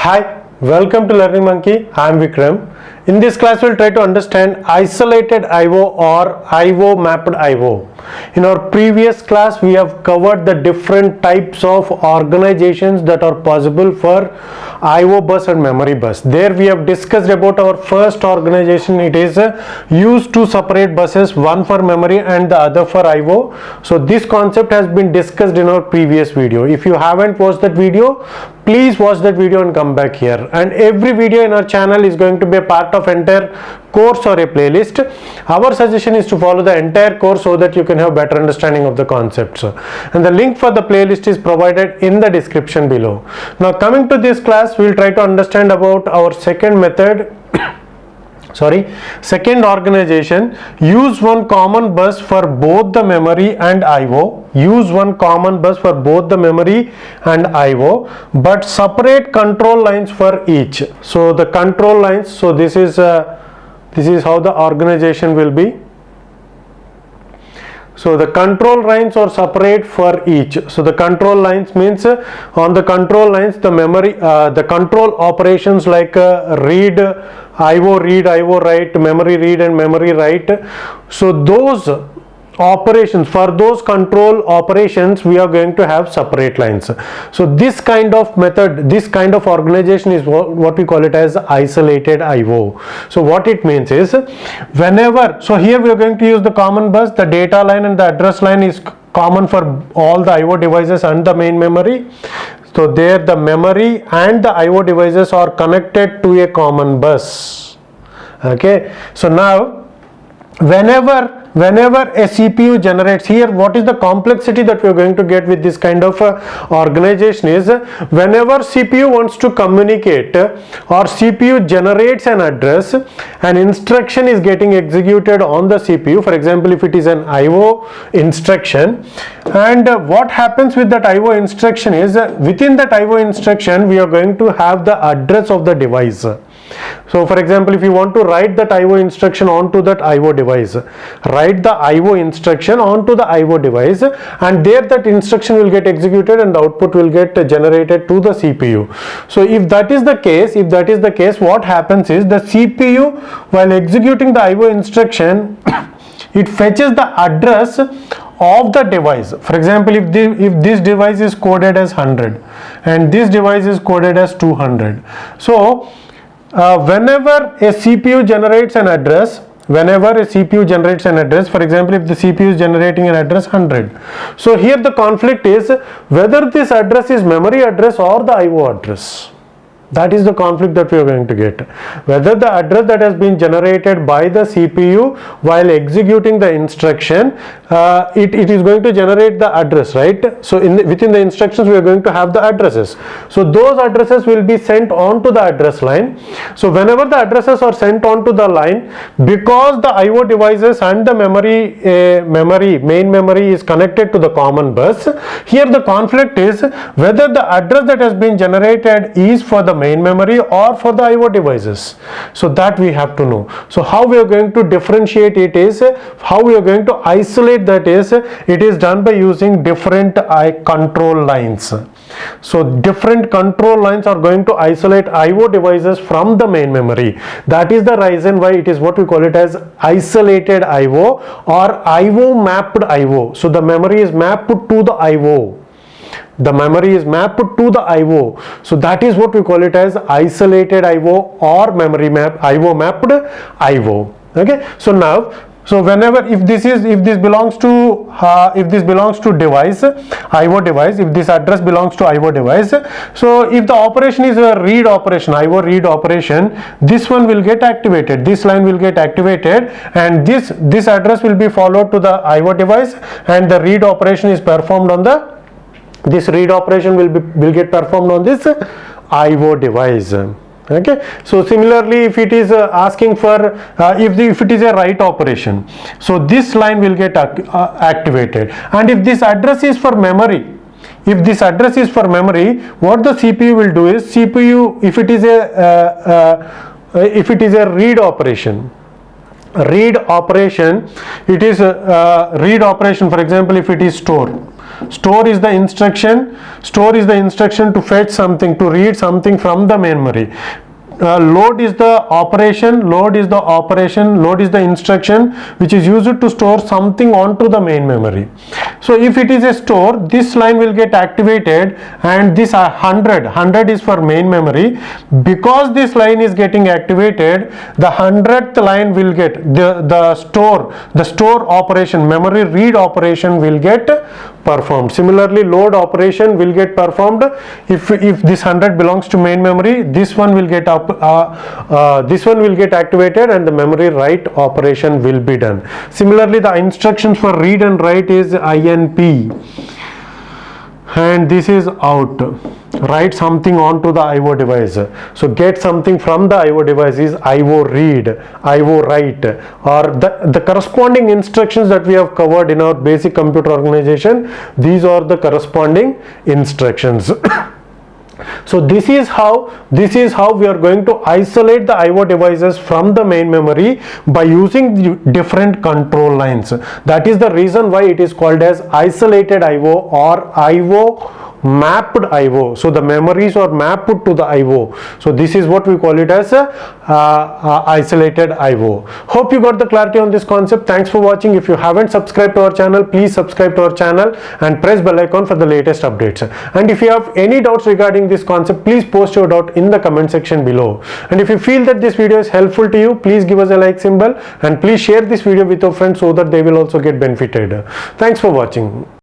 Hi, welcome to Learning Monkey. I am Vikram. In this class, we'll try to understand isolated I/O or I/O mapped I/O. In our previous class, we have covered the different types of organizations that are possible for I/O bus and memory bus. There we have discussed about our first organization. It is used to separate buses, one for memory and the other for I/O. So this concept has been discussed in our previous video. If you haven't watched that video, please watch that video and come back here. And every video in our channel is going to be a part of entire course or a playlist. Our suggestion is to follow the entire course so that you can have better understanding of the concepts. And the link for the playlist is provided in the description below. Now coming to this class, we will try to understand about our second method. Second organization. Use one common bus for both the memory and I/O. Use one common bus for both the memory and I/O, but separate control lines for each. So the control lines. So this is how the organization will be. So the control lines are separate for each. So the control lines means on the control lines the memory, the control operations like read I/O write, memory read and memory write. So those operations, for those control operations, we are going to have separate lines. So this kind of method, this kind of organization is what we call it as isolated I/O. So what it means is, whenever, so here we are going to use the common bus, the data line and the address line is common for all the I/O devices and the main memory. So there the memory and the I/O devices are connected to a common bus. Okay, so now whenever a CPU generates, here what is the complexity that we are going to get with this kind of organization is, whenever CPU wants to communicate or CPU generates an address, an instruction is getting executed on the CPU. For example, if it is an I/O instruction, and what happens with that I/O instruction is, within that I/O instruction we are going to have the address of the device. So for example, if you want to write that I/O instruction onto that I/O device, write the I/O instruction onto the I/O device, and there that instruction will get executed and the output will get generated to the CPU. So if that is the case, what happens is, the CPU, while executing the I/O instruction, it fetches the address of the device. For example, if this device is coded as 100 and this device is coded as 200, so whenever a CPU generates an address, for example, if the CPU is generating an address 100, so here the conflict is whether this address is memory address or the I/O address. That is the conflict that we are going to get. Whether the address that has been generated by the CPU while executing the instruction, it is going to generate the address, right? So within the instructions we are going to have the addresses. So those addresses will be sent on to the address line. So whenever the addresses are sent on to the line, because the I/O devices and the main memory is connected to the common bus, here the conflict is whether the address that has been generated is for the main memory or for the I/O devices. So that we have to know. So how we are going to differentiate it is, how we are going to isolate that is, it is done by using different control lines. So different control lines are going to isolate I/O devices from the main memory. That is the reason why it is what we call it as isolated I/O or I/O mapped I/O. So the memory is mapped to the I/O. The memory is mapped to the I/O. So that is what we call it as isolated I/O or memory map I/O mapped I/O. Okay. So now, so whenever, if this belongs to device, I/O device, if this address belongs to I/O device, so if the operation is a read operation, I/O read operation, this one will get activated, this line will get activated, and this address will be followed to the I/O device, and the read operation is performed on this read operation will get performed on this I/O device. Okay, so similarly, if it is asking for if it is a write operation, so this line will get activated, and if this address is for memory, what the CPU will do is, CPU, if it is a read operation, it is read operation. For example, if it is store, Store is the instruction. Store is the instruction to fetch something, to read something from the main memory. Load is the operation. Load is the instruction which is used to store something onto the main memory. So if it is a store, this line will get activated, and this 100 is for main memory. Because this line is getting activated, the 100th line will get the store operation, memory read operation will get performed. Similarly, load operation will get performed. If this 100 belongs to main memory, this one will get activated, and the memory write operation will be done. Similarly, the instructions for read and write is INP, and this is out. Write something onto the IO device. So get something from the IO device is IO read, IO write, or the corresponding instructions that we have covered in our basic computer organization. These are the corresponding instructions. So this is how we are going to isolate the IO devices from the main memory by using different control lines. That is the reason why it is called as isolated IO or IO mapped IO. So the memories are mapped to the IO. So this is what we call it as isolated IO. Hope you got the clarity on this concept. Thanks for watching. If you haven't subscribed to our channel, please subscribe to our channel and press bell icon for the latest updates. And if you have any doubts regarding this concept, please post your doubt in the comment section below. And if you feel that this video is helpful to you, please give us a like symbol, and please share this video with your friends so that they will also get benefited. Thanks for watching.